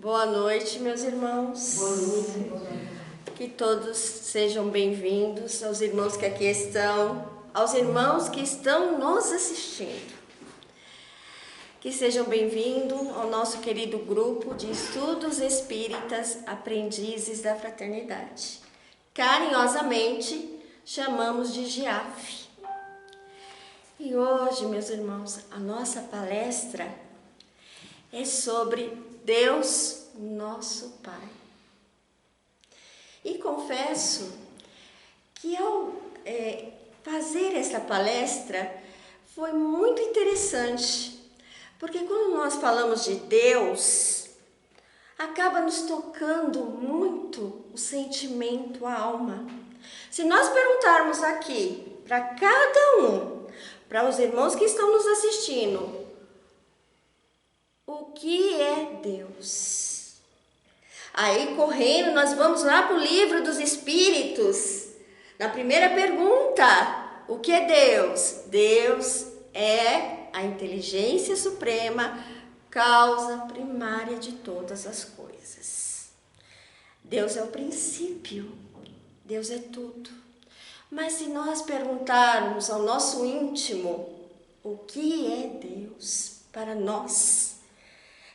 Boa noite, meus irmãos. Boa noite. Que todos sejam bem-vindos, aos irmãos que aqui estão, aos irmãos que estão nos assistindo. Que sejam bem-vindos ao nosso querido grupo de estudos espíritas Aprendizes da Fraternidade. Carinhosamente chamamos de GIAF. E hoje, meus irmãos, a nossa palestra é sobre Deus, nosso Pai. E confesso que ao fazer essa palestra foi muito interessante, porque quando nós falamos de Deus, acaba nos tocando muito o sentimento, a alma. Se nós perguntarmos aqui para cada um, para os irmãos que estão nos assistindo, o que é Deus? Aí, correndo, nós vamos lá para o Livro dos Espíritos. Na primeira pergunta, o que é Deus? Deus é a inteligência suprema, causa primária de todas as coisas. Deus é o princípio, Deus é tudo. Mas se nós perguntarmos ao nosso íntimo, o que é Deus para nós?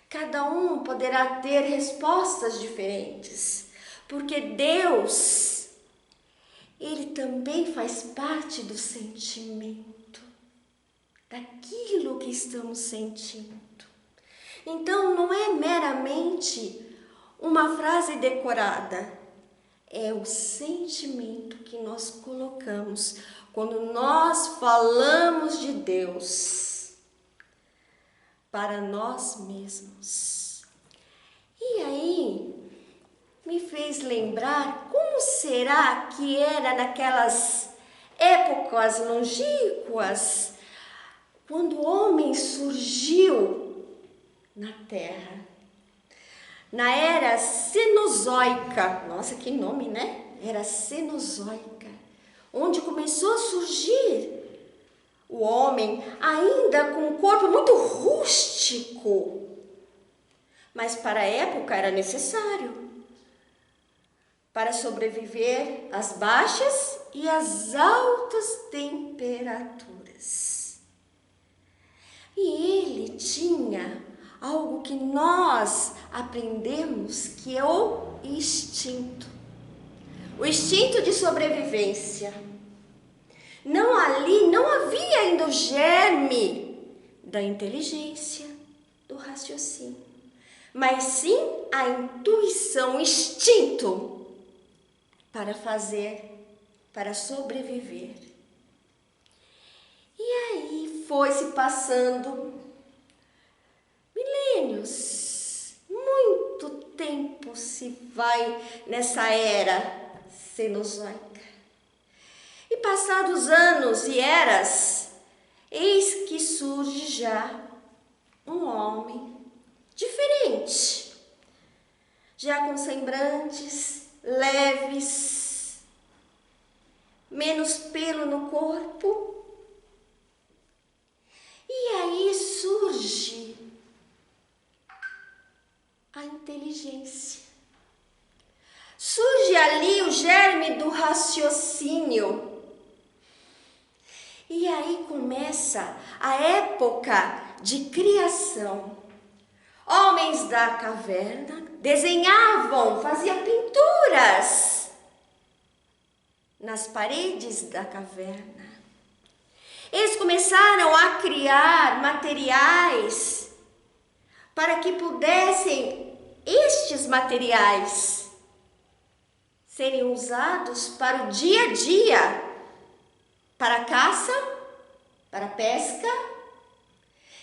Cada um poderá ter respostas diferentes, porque Deus, Ele também faz parte do sentimento, daquilo que estamos sentindo. Então, não é meramente uma frase decorada, é o sentimento que nós colocamos quando nós falamos de Deus para nós mesmos. E aí, me fez lembrar como será que era naquelas épocas longínquas, quando o homem surgiu na Terra. Na era Cenozoica, nossa, que nome, né? Era Cenozoica, onde começou a surgir o homem, ainda com um corpo muito rústico, mas para a época era necessário para sobreviver às baixas e às altas temperaturas. E ele tinha algo que nós aprendemos, que é o instinto de sobrevivência. Não havia ainda o germe da inteligência, do raciocínio, mas sim a intuição, o instinto para sobreviver. E aí foi se passando milênios, muito tempo se vai nessa era cenozoica. E passados anos e eras, eis que surge já um homem diferente, já com semblantes leves, menos pelo no corpo. E aí surge a inteligência. Surge ali o germe do raciocínio. E aí começa a época de criação. Homens da caverna desenhavam, faziam pinturas nas paredes da caverna. Eles começaram a criar materiais para que pudessem estes materiais serem usados para o dia a dia, para a caça, para a pesca.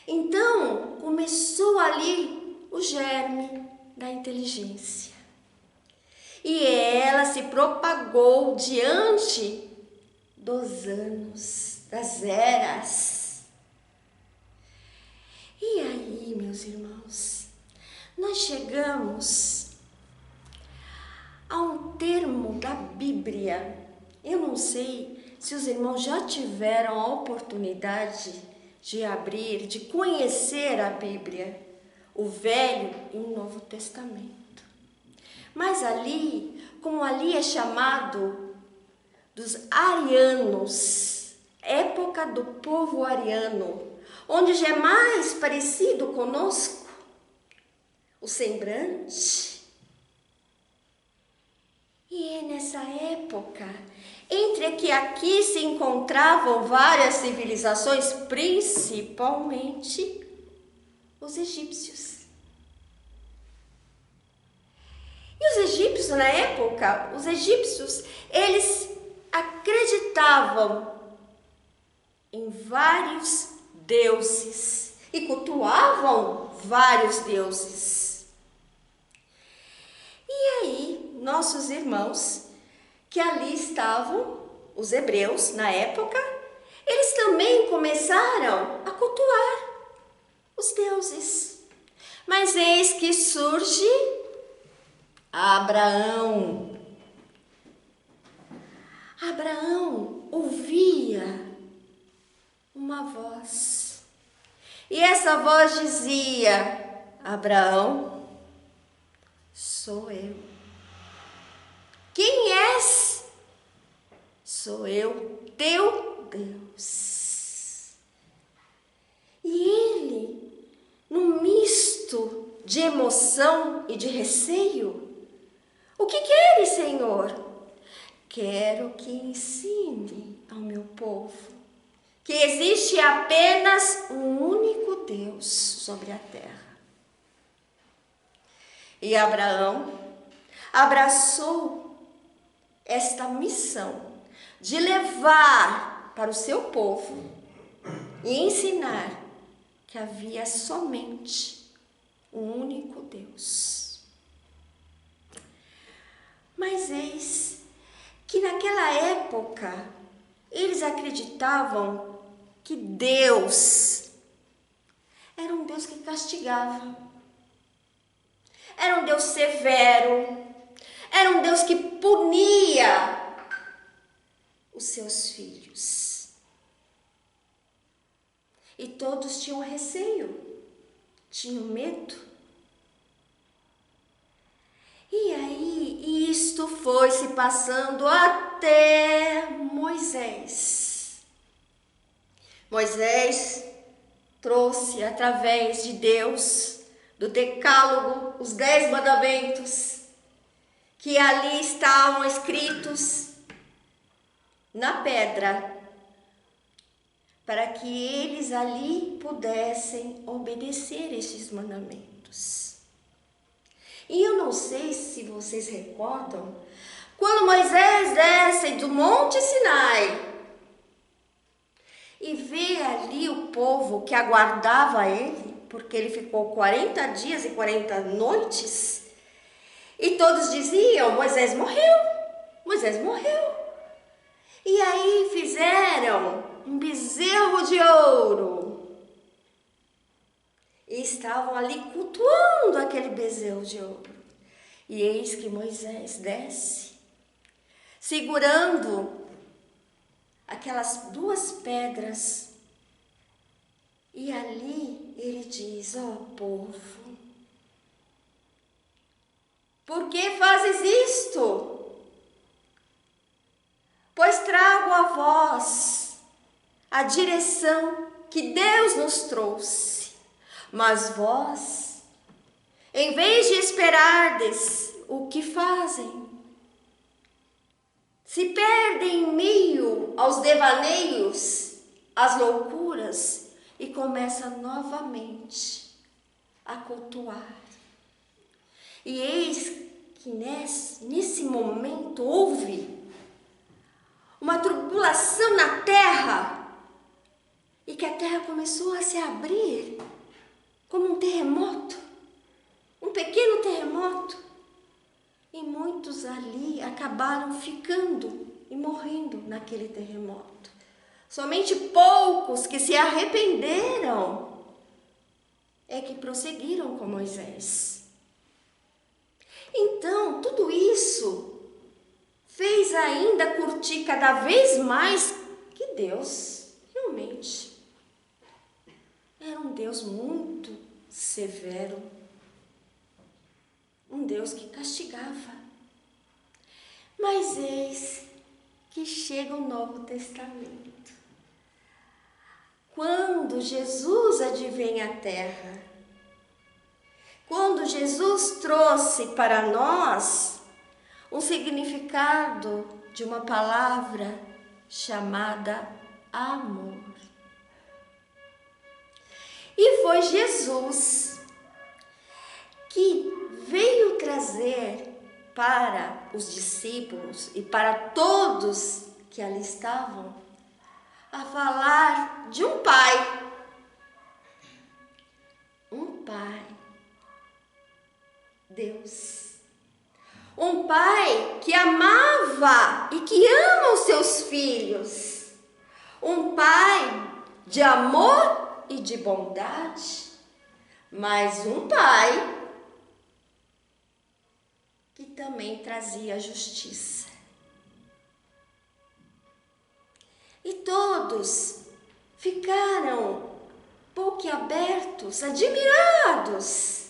Então, começou ali o germe da inteligência. E ela se propagou diante dos anos, das eras. E aí, meus irmãos, nós chegamos a um termo da Bíblia. Eu não sei se os irmãos já tiveram a oportunidade de abrir, de conhecer a Bíblia, o Velho e o Novo Testamento. Mas ali, como ali é chamado dos arianos, época do povo ariano, onde já é mais parecido conosco o semblante. E é nessa época, entre que aqui se encontravam várias civilizações, principalmente os egípcios. E os egípcios, na época, eles acreditavam em vários deuses e cultuavam vários deuses. E aí, nossos irmãos, que ali estavam, os hebreus, na época, eles também começaram a cultuar os deuses. Mas eis que surge Abraão. Abraão ouvia uma voz. E essa voz dizia: Abraão, sou eu. Quem és? Sou eu, teu Deus. E ele, num misto de emoção e de receio: o que queres, Senhor? Quero que ensine ao meu povo que existe apenas um único Deus sobre a terra. E Abraão abraçou esta missão de levar para o seu povo e ensinar que havia somente um único Deus. Mas eis que naquela época eles acreditavam que Deus era um Deus que castigava, era um Deus severo, era um Deus que punia os seus filhos. E todos tinham receio, tinham medo. E aí, isto foi se passando até Moisés. Moisés trouxe através de Deus, do Decálogo, os 10 mandamentos, que ali estavam escritos na pedra, para que eles ali pudessem obedecer estes mandamentos. E eu não sei se vocês recordam, quando Moisés desce do Monte Sinai e vê ali o povo que aguardava ele, porque ele ficou 40 dias e 40 noites, e todos diziam: Moisés morreu, Moisés morreu. E aí fizeram um bezerro de ouro e estavam ali cultuando aquele bezerro de ouro. E eis que Moisés desce, segurando aquelas 2 pedras, e ali ele diz: ó povo, por que fazes isto? Pois trago a vós a direção que Deus nos trouxe. Mas vós, em vez de esperardes, o que fazem? Se perdem em meio aos devaneios, às loucuras, e começam novamente a cultuar. E eis que nesse momento houve uma tribulação na terra, e que a terra começou a se abrir como um terremoto, um pequeno terremoto, e muitos ali acabaram ficando e morrendo naquele terremoto. Somente poucos que se arrependeram é que prosseguiram com Moisés. Então, tudo isso fez ainda curtir cada vez mais que Deus realmente era um Deus muito severo, um Deus que castigava. Mas eis que chega o Novo Testamento. Quando Jesus advém à terra, quando Jesus trouxe para nós um significado de uma palavra chamada amor. E foi Jesus que veio trazer para os discípulos e para todos que ali estavam a falar de um pai. Um pai, Deus. Um pai que amava e que ama os seus filhos. Um pai de amor e de bondade. Mas um pai que também trazia justiça. E todos ficaram boquiabertos, admirados,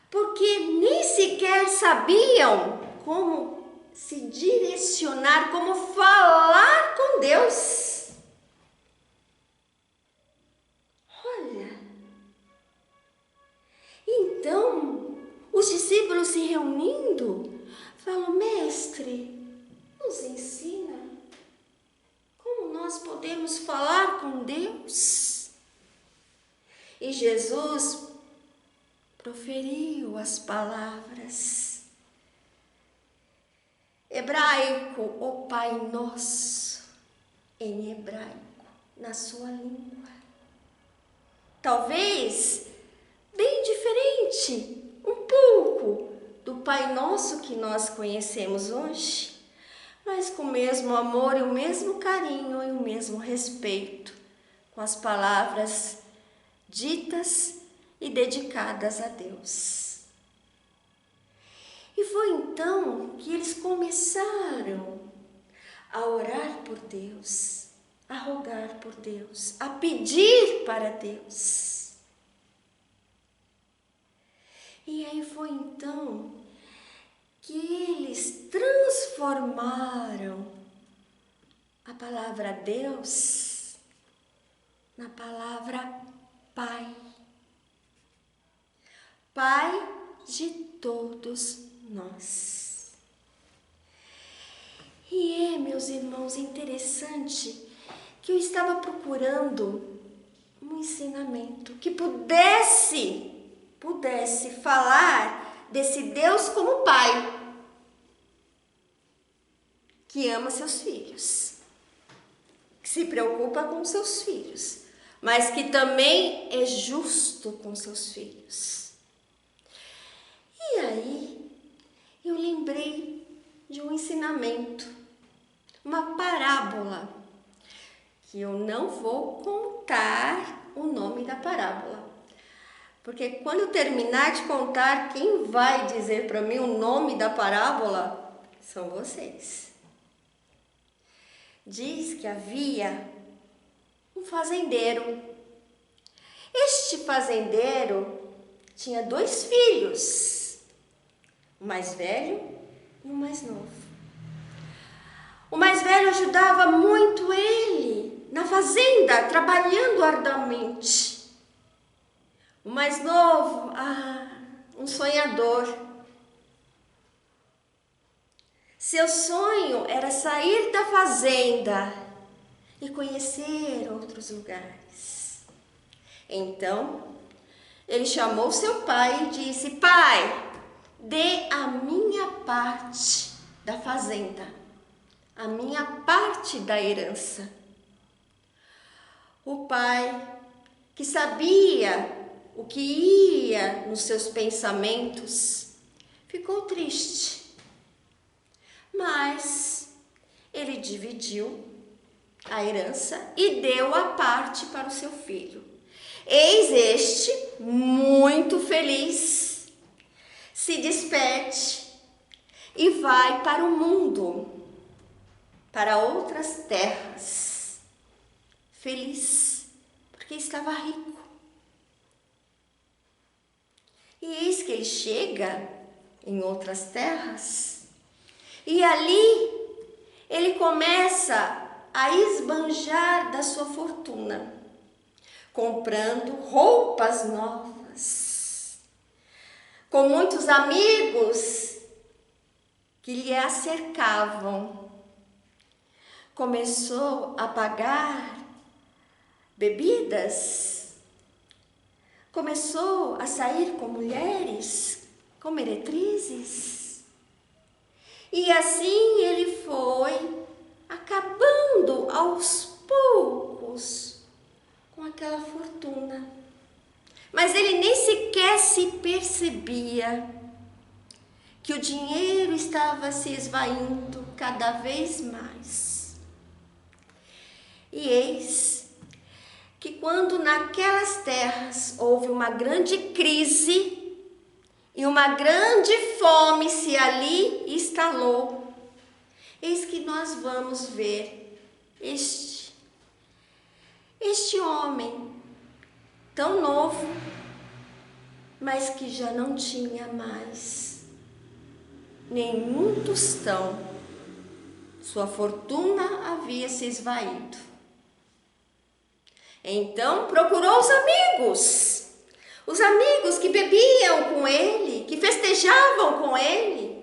porque nem sequer sabiam como se direcionar, como falar com Deus. Olha, então os discípulos se reunindo, falam: mestre, nos ensina como nós podemos falar com Deus. E Jesus proferiu as palavras. Hebraico, o Pai Nosso, em hebraico, na sua língua. Talvez bem diferente, um pouco, do Pai Nosso que nós conhecemos hoje, mas com o mesmo amor e o mesmo carinho e o mesmo respeito, com as palavras ditas e dedicadas a Deus. E foi então que eles começaram a orar por Deus, a rogar por Deus, a pedir para Deus. E aí foi então que eles transformaram a palavra Deus na palavra Pai. Pai de todos nós. E meus irmãos, interessante que eu estava procurando um ensinamento que pudesse falar desse Deus como Pai, que ama seus filhos, que se preocupa com seus filhos, mas que também é justo com seus filhos. E aí, eu lembrei de um ensinamento, uma parábola, que eu não vou contar o nome da parábola, porque quando eu terminar de contar, quem vai dizer para mim o nome da parábola são vocês. Diz que havia um fazendeiro. Este fazendeiro tinha 2 filhos, o mais velho e o mais novo. O mais velho ajudava muito ele na fazenda, trabalhando arduamente. O mais novo, um sonhador. Seu sonho era sair da fazenda e conhecer outros lugares. Então, ele chamou seu pai e disse: pai, dê a minha parte da fazenda, a minha parte da herança. O pai, que sabia o que ia nos seus pensamentos, ficou triste. Mas ele dividiu a herança e deu a parte para o seu filho. Eis este, muito feliz, se despede e vai para o mundo, para outras terras, feliz, porque estava rico. E eis que ele chega em outras terras, e ali ele começa a esbanjar da sua fortuna, comprando roupas novas, com muitos amigos que lhe acercavam. Começou a pagar bebidas, começou a sair com mulheres, com meretrizes. E assim ele foi acabando aos poucos com aquela fortuna. Mas ele nem sequer se percebia que o dinheiro estava se esvaindo cada vez mais. E eis que quando naquelas terras houve uma grande crise e uma grande fome se ali instalou, eis que nós vamos ver este homem tão novo, mas que já não tinha mais nenhum tostão. Sua fortuna havia se esvaído. Então procurou os amigos que bebiam com ele, que festejavam com ele.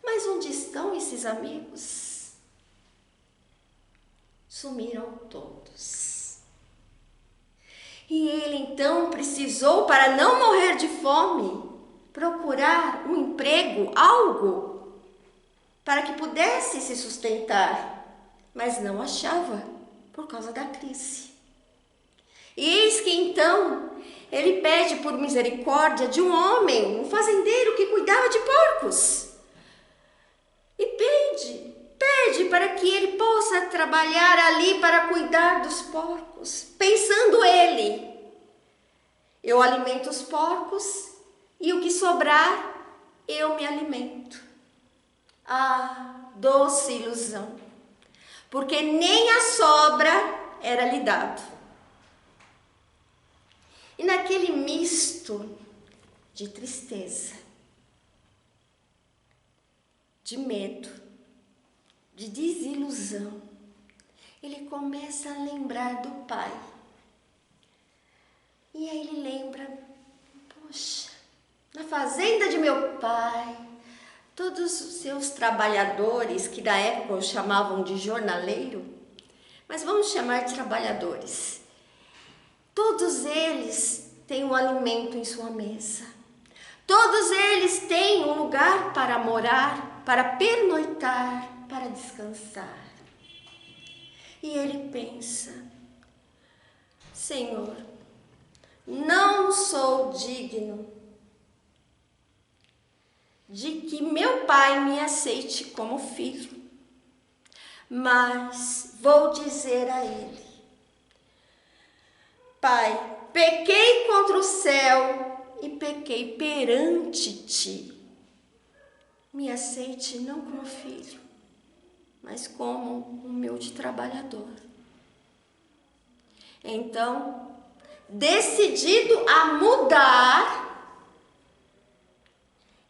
Mas onde estão esses amigos? Sumiram todos. E ele então precisou, para não morrer de fome, procurar um emprego, algo, para que pudesse se sustentar, mas não achava por causa da crise. E eis que então ele pede por misericórdia de um homem, um fazendeiro que cuidava de porcos. E pede para que ele possa trabalhar ali para cuidar dos porcos, pensando ele: eu alimento os porcos e o que sobrar eu me alimento. Ah, doce ilusão, porque nem a sobra era lhe dado. E naquele misto de tristeza, de medo, de desilusão, ele começa a lembrar do pai. E aí ele lembra: poxa, na fazenda de meu pai, todos os seus trabalhadores, que na época chamavam de jornaleiro, mas vamos chamar de trabalhadores, todos eles têm um alimento em sua mesa. Todos eles têm um lugar para morar, para pernoitar, para descansar. E ele pensa: Senhor, não sou digno de que meu pai me aceite como filho, mas vou dizer a ele: Pai, pequei contra o céu e pequei perante ti. Me aceite não como filho, mas como humilde trabalhador. Então, decidido a mudar,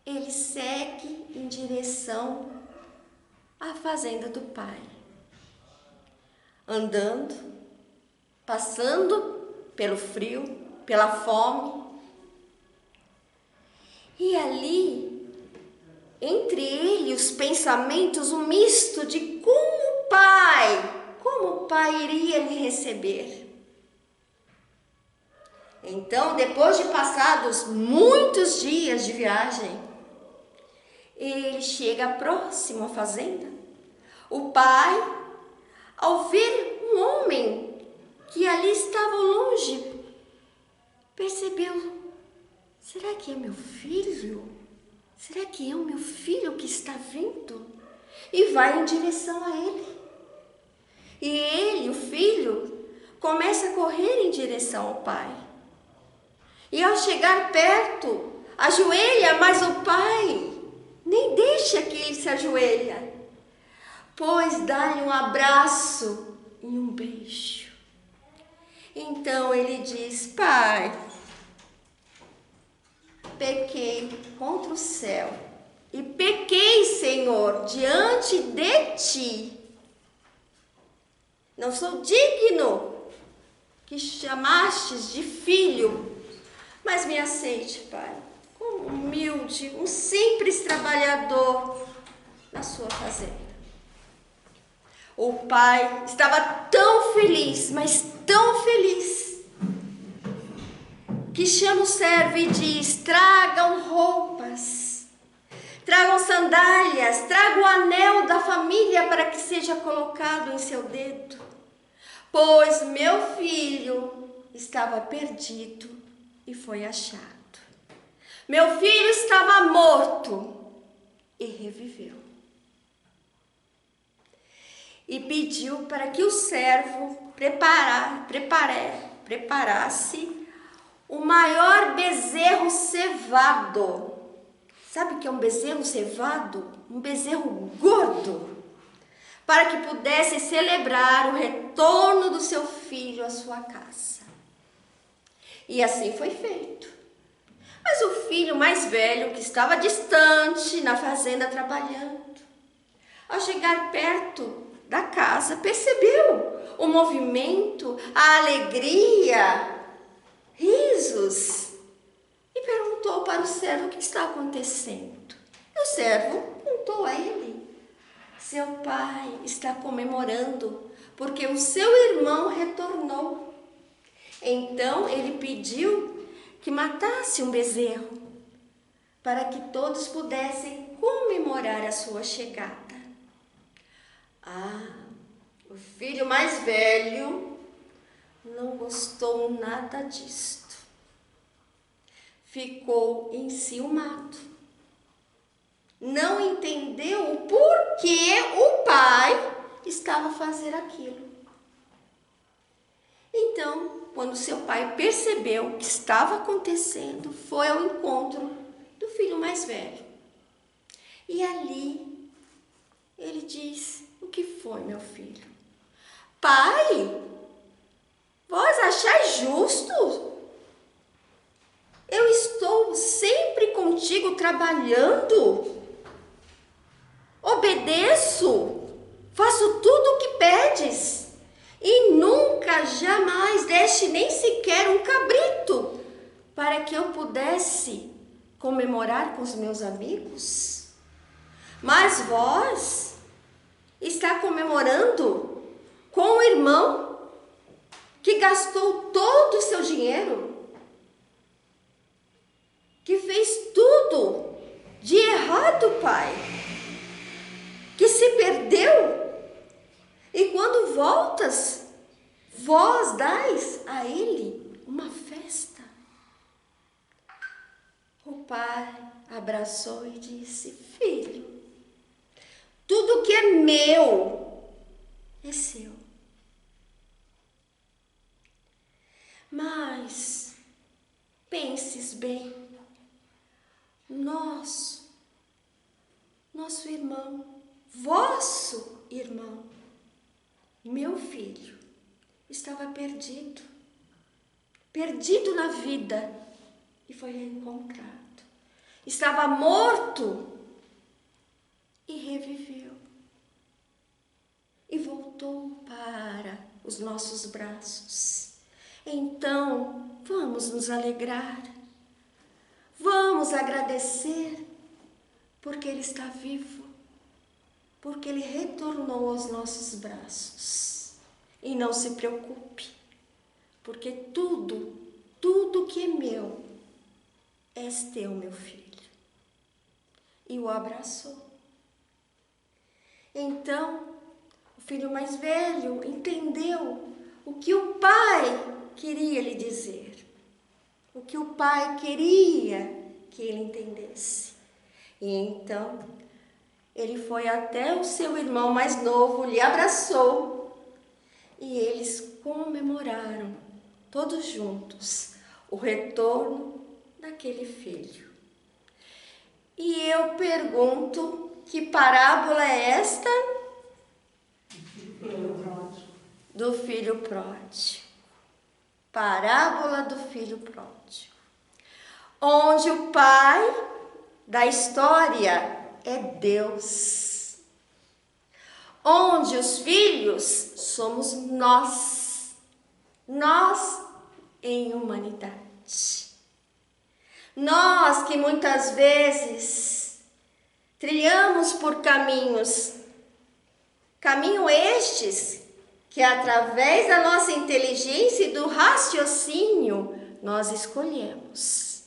ele segue em direção à fazenda do pai, andando, passando pelo frio, pela fome. E ali, entre ele e os pensamentos, um misto de como o pai iria lhe receber. Então, depois de passados muitos dias de viagem, ele chega próximo à fazenda. O pai, ao ver um homem que ali estava longe, percebeu: será que é meu filho? Será que é o meu filho que está vindo? E vai em direção a ele. E ele, o filho, começa a correr em direção ao pai. E ao chegar perto, ajoelha, mas o pai nem deixa que ele se ajoelha, pois dá-lhe um abraço e um beijo. Então ele diz: Pai, pequei contra o céu e pequei, Senhor, diante de ti. Não sou digno que chamastes de filho, mas me aceite, Pai, como humilde, um simples trabalhador na sua fazenda. O pai estava tão feliz, mas tão feliz, que chama o servo e diz: tragam roupas, tragam sandálias, tragam o anel da família para que seja colocado em seu dedo, pois meu filho estava perdido e foi achado. Meu filho estava morto e reviveu. E pediu para que o servo preparasse o maior bezerro cevado. Sabe o que é um bezerro cevado? Um bezerro gordo, para que pudesse celebrar o retorno do seu filho à sua casa. E assim foi feito. Mas o filho mais velho, que estava distante na fazenda trabalhando, ao chegar perto da casa, percebeu o movimento, a alegria, risos, e perguntou para o servo o que está acontecendo. E o servo contou a ele: seu pai está comemorando porque o seu irmão retornou. Então ele pediu que matasse um bezerro para que todos pudessem comemorar a sua chegada. O filho mais velho não gostou nada disto. Ficou enciumado. Não entendeu o porquê o pai estava a fazer aquilo. Então, quando seu pai percebeu o que estava acontecendo, foi ao encontro do filho mais velho. E ali ele disse: o que foi, meu filho? Pai, vós achais justo? Eu estou sempre contigo trabalhando, obedeço, faço tudo o que pedes, e nunca, jamais deste nem sequer um cabrito para que eu pudesse comemorar com os meus amigos. Mas vós está comemorando com o irmão que gastou todo o seu dinheiro, que fez tudo de errado, pai, que se perdeu, e quando voltas, vós dais a ele uma festa. O pai abraçou e disse: filho, tudo que é meu é seu. Mas penses bem, nosso irmão, vosso irmão, meu filho, estava perdido na vida e foi reencontrado. Estava morto e reviveu. E voltou para os nossos braços. Então, vamos nos alegrar. Vamos agradecer, porque ele está vivo, porque ele retornou aos nossos braços. E não se preocupe, porque tudo que é meu, és teu, meu filho. E o abraçou. Então, o filho mais velho entendeu o que o pai queria lhe dizer, o que o pai queria que ele entendesse. E então, ele foi até o seu irmão mais novo, lhe abraçou, e eles comemoraram, todos juntos, o retorno daquele filho. E eu pergunto, que parábola é esta? Do filho pródigo. Parábola do filho pródigo. onde o pai da história é Deus, onde os filhos somos nós em humanidade. Nós que muitas vezes trilhamos por caminhos estes que através da nossa inteligência e do raciocínio nós escolhemos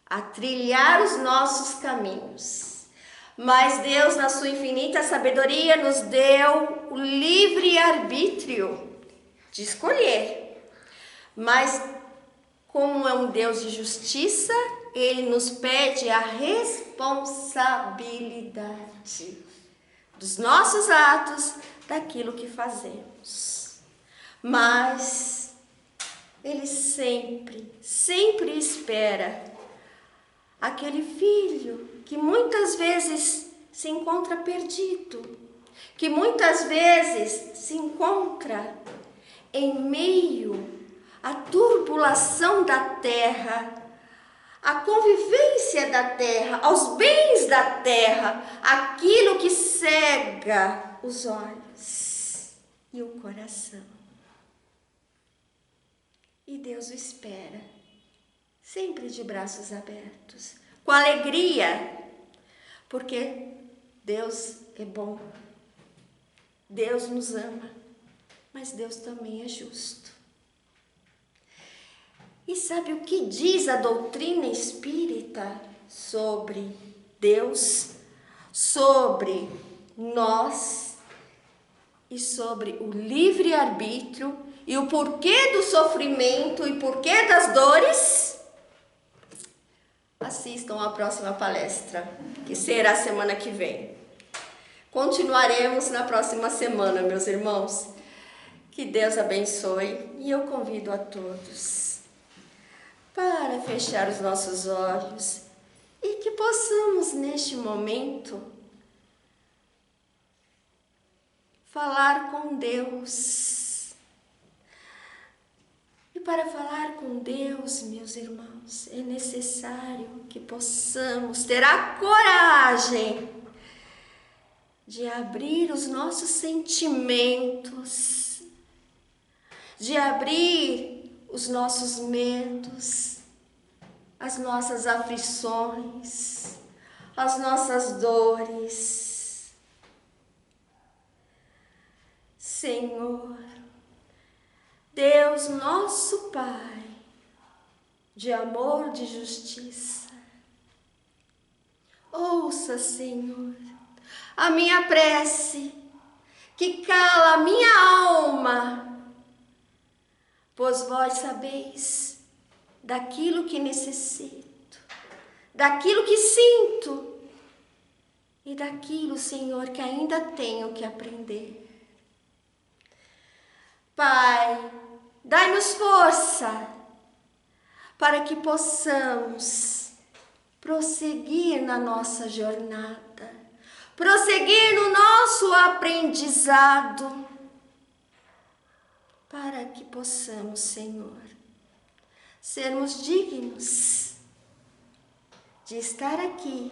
a trilhar os nossos caminhos. Mas Deus, na sua infinita sabedoria, nos deu o livre arbítrio de escolher. Mas como é um Deus de justiça, Ele nos pede a responsabilidade dos nossos atos, daquilo que fazemos. Mas Ele sempre espera aquele filho que muitas vezes se encontra perdido, que muitas vezes se encontra em meio à turbulação da terra, à convivência da terra, aos bens da terra, aquilo que cega os olhos e o coração. E Deus o espera, sempre de braços abertos, com alegria, porque Deus é bom, Deus nos ama, mas Deus também é justo. E sabe o que diz a doutrina espírita sobre Deus, sobre nós e sobre o livre-arbítrio e o porquê do sofrimento e porquê das dores? Assistam à próxima palestra, que será semana que vem. Continuaremos na próxima semana, meus irmãos. Que Deus abençoe e eu convido a todos para fechar os nossos olhos e que possamos, neste momento, falar com Deus. E para falar com Deus, meus irmãos, é necessário que possamos ter a coragem de abrir os nossos sentimentos, de abrir os nossos medos, as nossas aflições, as nossas dores. Senhor, Deus nosso Pai, de amor, de justiça, ouça, Senhor, a minha prece, que cala a minha alma, pois vós sabeis daquilo que necessito, daquilo que sinto e daquilo, Senhor, que ainda tenho que aprender. Pai, dai-nos força para que possamos prosseguir na nossa jornada, prosseguir no nosso aprendizado, para que possamos, Senhor, sermos dignos de estar aqui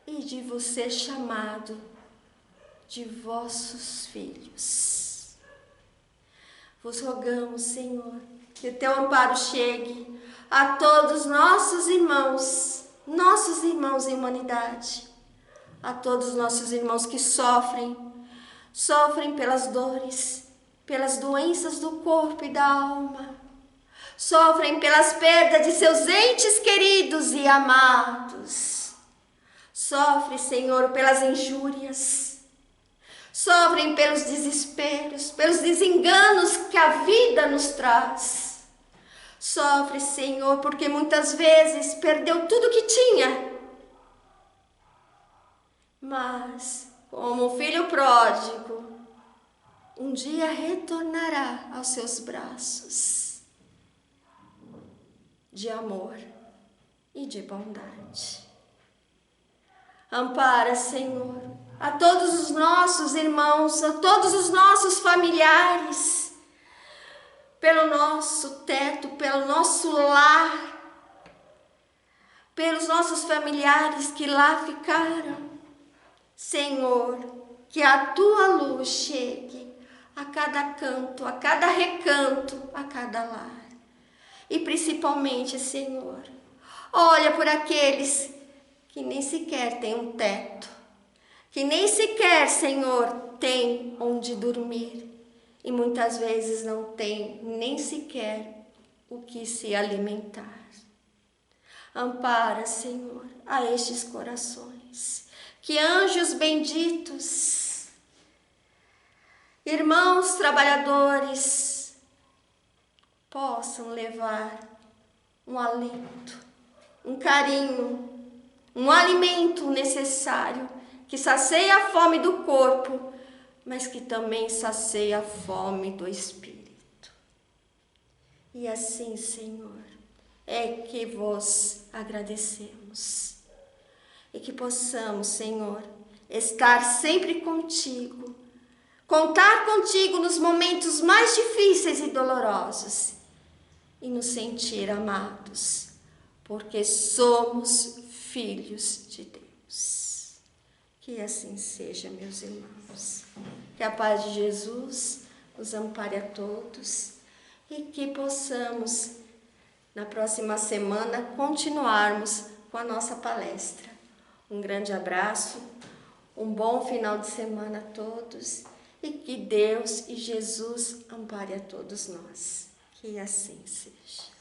e de vos ser chamado de vossos filhos. Vos rogamos, Senhor, que o teu amparo chegue a todos nossos irmãos em humanidade, a todos nossos irmãos que sofrem pelas dores, pelas doenças do corpo e da alma, sofrem pelas perdas de seus entes queridos e amados, sofrem, Senhor, pelas injúrias, sofrem pelos desesperos, pelos desenganos que a vida nos traz, sofre, Senhor, porque muitas vezes perdeu tudo que tinha, mas como o filho pródigo, um dia retornará aos seus braços de amor e de bondade. Ampara, Senhor, a todos os nossos irmãos, a todos os nossos familiares, pelo nosso teto, pelo nosso lar, pelos nossos familiares que lá ficaram. Senhor, que a tua luz chegue a cada canto, a cada recanto, a cada lar. E principalmente, Senhor, olha por aqueles que nem sequer têm um teto, que nem sequer, Senhor, têm onde dormir. E muitas vezes não tem nem sequer o que se alimentar. Ampara, Senhor, a estes corações. Que anjos benditos, irmãos trabalhadores, possam levar um alento, um carinho, um alimento necessário que sacia a fome do corpo, mas que também sacia a fome do espírito. E assim, Senhor, é que vos agradecemos. E que possamos, Senhor, estar sempre contigo, contar contigo nos momentos mais difíceis e dolorosos e nos sentir amados, porque somos filhos de Deus. Que assim seja, meus irmãos. Que a paz de Jesus os ampare a todos e que possamos, na próxima semana, continuarmos com a nossa palestra. Um grande abraço, um bom final de semana a todos e que Deus e Jesus ampare a todos nós. Que assim seja.